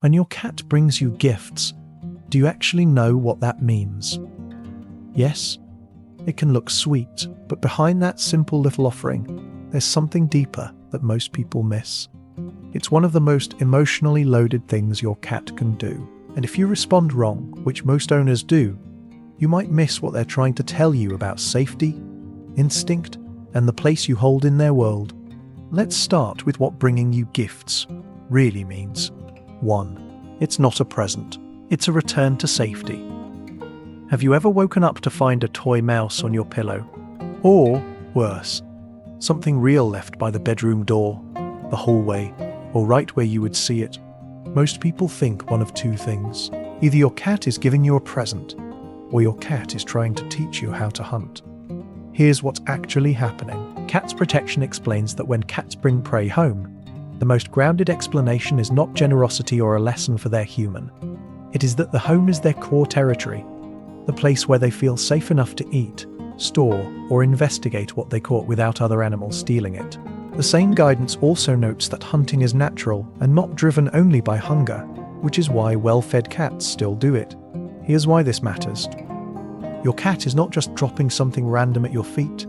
When your cat brings you gifts, do you actually know what that means? Yes, it can look sweet, but behind that simple little offering, there's something deeper that most people miss. It's one of the most emotionally loaded things your cat can do. And if you respond wrong, which most owners do, you might miss what they're trying to tell you about safety, instinct, and the place you hold in their world. Let's start with what bringing you gifts really means. 1. It's not a present. It's a return to safety. Have you ever woken up to find a toy mouse on your pillow? Or, worse, something real left by the bedroom door, the hallway, or right where you would see it? Most people think one of two things. Either your cat is giving you a present, or your cat is trying to teach you how to hunt. Here's what's actually happening. Cats Protection explains that when cats bring prey home, the most grounded explanation is not generosity or a lesson for their human. It is that the home is their core territory, the place where they feel safe enough to eat, store, or investigate what they caught without other animals stealing it. The same guidance also notes that hunting is natural and not driven only by hunger, which is why well-fed cats still do it. Here's why this matters. Your cat is not just dropping something random at your feet.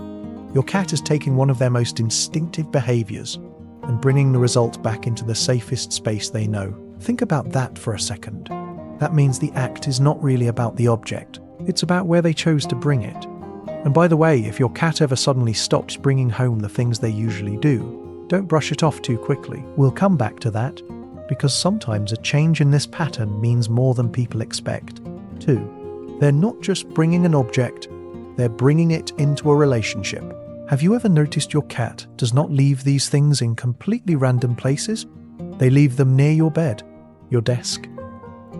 Your cat is taking one of their most instinctive behaviors and bringing the result back into the safest space they know. Think about that for a second. That means the act is not really about the object. It's about where they chose to bring it. And by the way, if your cat ever suddenly stops bringing home the things they usually do, don't brush it off too quickly. We'll come back to that, because sometimes a change in this pattern means more than people expect. 2. They're not just bringing an object, they're bringing it into a relationship. Have you ever noticed your cat does not leave these things in completely random places? They leave them near your bed, your desk,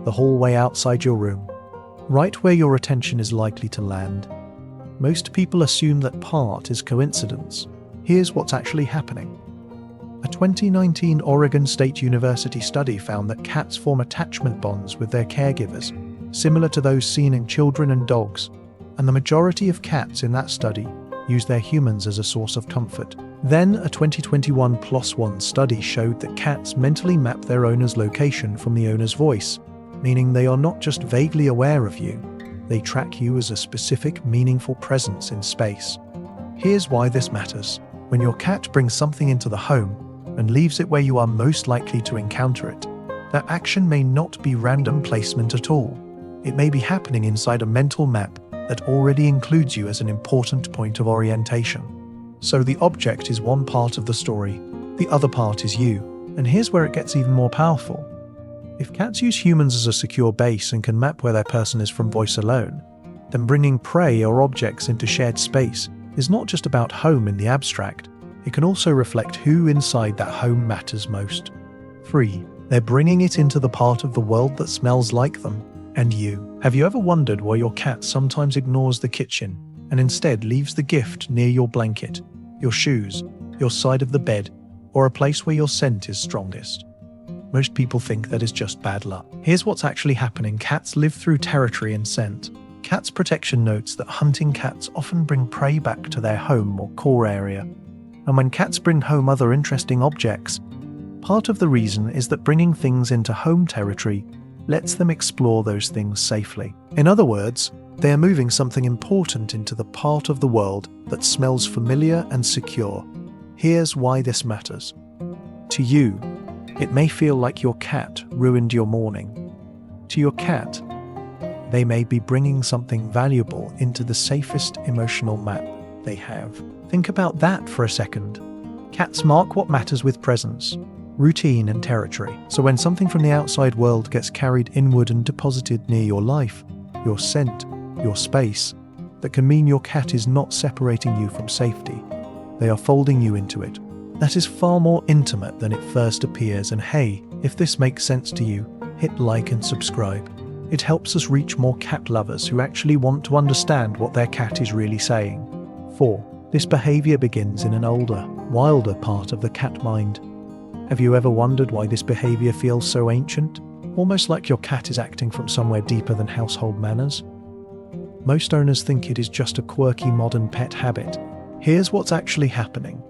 the hallway outside your room, right where your attention is likely to land. Most people assume that part is coincidence. Here's what's actually happening. A 2019 Oregon State University study found that cats form attachment bonds with their caregivers, similar to those seen in children and dogs, and the majority of cats in that study use their humans as a source of comfort. Then, a 2021 PLOS ONE study showed that cats mentally map their owner's location from the owner's voice, meaning they are not just vaguely aware of you, they track you as a specific, meaningful presence in space. Here's why this matters. When your cat brings something into the home and leaves it where you are most likely to encounter it, that action may not be random placement at all. It may be happening inside a mental map that already includes you as an important point of orientation. So the object is one part of the story, the other part is you. And here's where it gets even more powerful. If cats use humans as a secure base and can map where their person is from voice alone, then bringing prey or objects into shared space is not just about home in the abstract, it can also reflect who inside that home matters most. 3. They're bringing it into the part of the world that smells like them, and you. Have you ever wondered why your cat sometimes ignores the kitchen and instead leaves the gift near your blanket, your shoes, your side of the bed, or a place where your scent is strongest? Most people think that is just bad luck. Here's what's actually happening. Cats live through territory and scent. Cats Protection notes that hunting cats often bring prey back to their home or core area. And when cats bring home other interesting objects, part of the reason is that bringing things into home territory lets them explore those things safely. In other words, they are moving something important into the part of the world that smells familiar and secure. Here's why this matters. To you, it may feel like your cat ruined your morning. To your cat, they may be bringing something valuable into the safest emotional map they have. Think about that for a second. Cats mark what matters with presence, routine, and territory. So when something from the outside world gets carried inward and deposited near your life, your scent, your space, that can mean your cat is not separating you from safety. They are folding you into it. That is far more intimate than it first appears. And hey, if this makes sense to you, hit like and subscribe. It helps us reach more cat lovers who actually want to understand what their cat is really saying. 4. This behavior begins in an older, wilder part of the cat mind. Have you ever wondered why this behavior feels so ancient? Almost like your cat is acting from somewhere deeper than household manners? Most owners think it is just a quirky modern pet habit. Here's what's actually happening.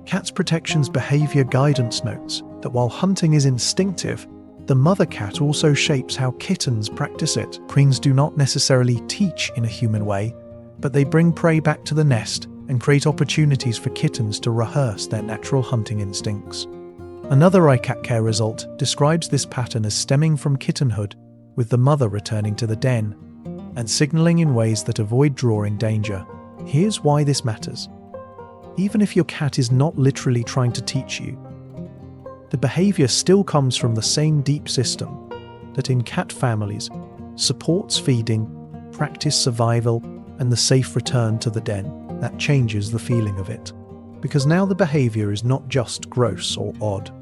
Cats Protection's behavior guidance notes that while hunting is instinctive, The mother cat also shapes how kittens practice it. Queens do not necessarily teach in a human way, but they bring prey back to the nest and create opportunities for kittens to rehearse their natural hunting instincts. Another iCat Care result describes this pattern as stemming from kittenhood, with the mother returning to the den and signaling in ways that avoid drawing danger. Here's why this matters. Even if your cat is not literally trying to teach you, the behavior still comes from the same deep system that in cat families supports feeding, practice survival, and the safe return to the den. That changes the feeling of it. Because now the behavior is not just gross or odd,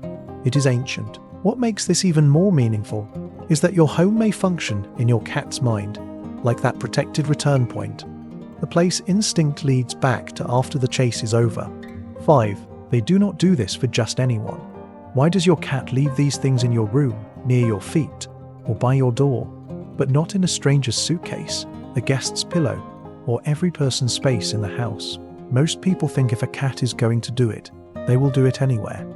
it is ancient. What makes this even more meaningful is that your home may function in your cat's mind like that protected return point, the place instinct leads back to after the chase is over. 5. They do not do this for just anyone. Why does your cat leave these things in your room, near your feet, or by your door, but not in a stranger's suitcase, a guest's pillow, or every person's space in the house? Most people think if a cat is going to do it, they will do it anywhere.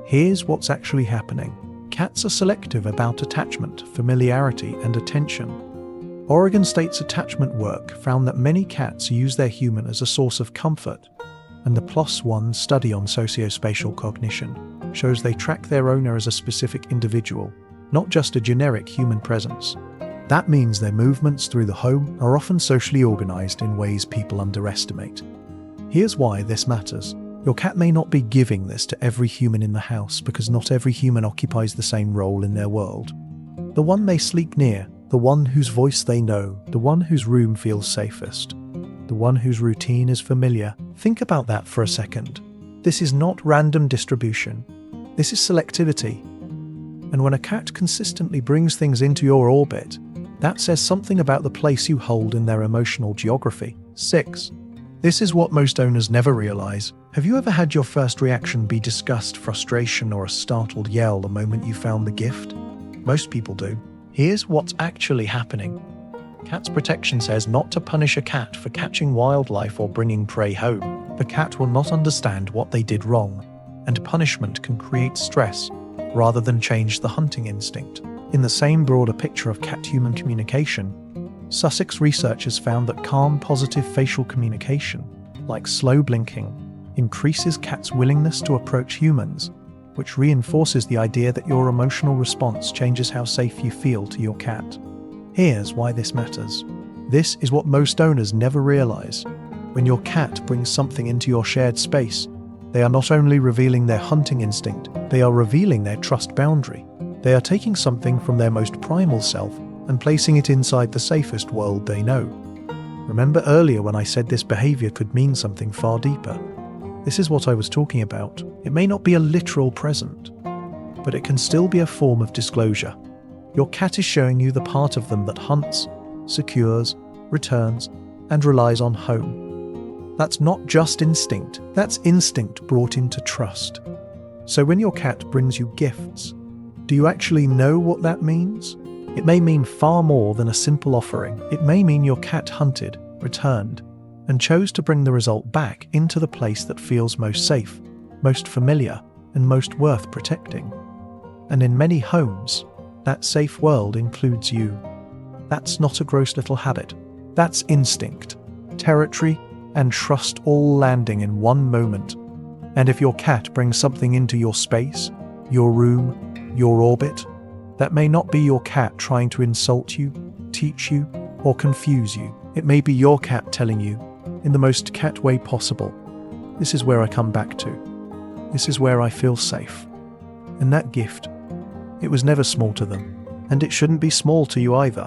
Here's what's actually happening. Cats are selective about attachment, familiarity, and attention. Oregon State's attachment work found that many cats use their human as a source of comfort, and the PLOS One study on sociospatial cognition shows they track their owner as a specific individual, not just a generic human presence. That means their movements through the home are often socially organized in ways people underestimate. Here's why this matters. Your cat may not be giving this to every human in the house because not every human occupies the same role in their world. The one they sleep near, the one whose voice they know, the one whose room feels safest, the one whose routine is familiar. Think about that for a second. This is not random distribution. This is selectivity. And when a cat consistently brings things into your orbit, that says something about the place you hold in their emotional geography. 6. This is what most owners never realize. Have you ever had your first reaction be disgust, frustration, or a startled yell the moment you found the gift? Most people do. Here's what's actually happening. Cat's protection says not to punish a cat for catching wildlife or bringing prey home. The cat will not understand what they did wrong, and punishment can create stress rather than change the hunting instinct. In the same broader picture of cat-human communication, Sussex researchers found that calm, positive facial communication, like slow blinking, increases cats' willingness to approach humans, which reinforces the idea that your emotional response changes how safe you feel to your cat. Here's why this matters. This is what most owners never realize. When your cat brings something into your shared space, they are not only revealing their hunting instinct, they are revealing their trust boundary. They are taking something from their most primal self and placing it inside the safest world they know. Remember earlier when I said this behavior could mean something far deeper? This is what I was talking about. It may not be a literal present, but it can still be a form of disclosure. Your cat is showing you the part of them that hunts, secures, returns, and relies on home. That's not just instinct, that's instinct brought into trust. So when your cat brings you gifts, do you actually know what that means? It may mean far more than a simple offering. It may mean your cat hunted, returned, and chose to bring the result back into the place that feels most safe, most familiar, and most worth protecting. And in many homes, that safe world includes you. That's not a gross little habit. That's instinct, territory, and trust all landing in one moment. And if your cat brings something into your space, your room, your orbit, that may not be your cat trying to insult you, teach you, or confuse you. It may be your cat telling you, in the most cat way possible, this is where I come back to. This is where I feel safe. And that gift, it was never small to them, and it shouldn't be small to you either.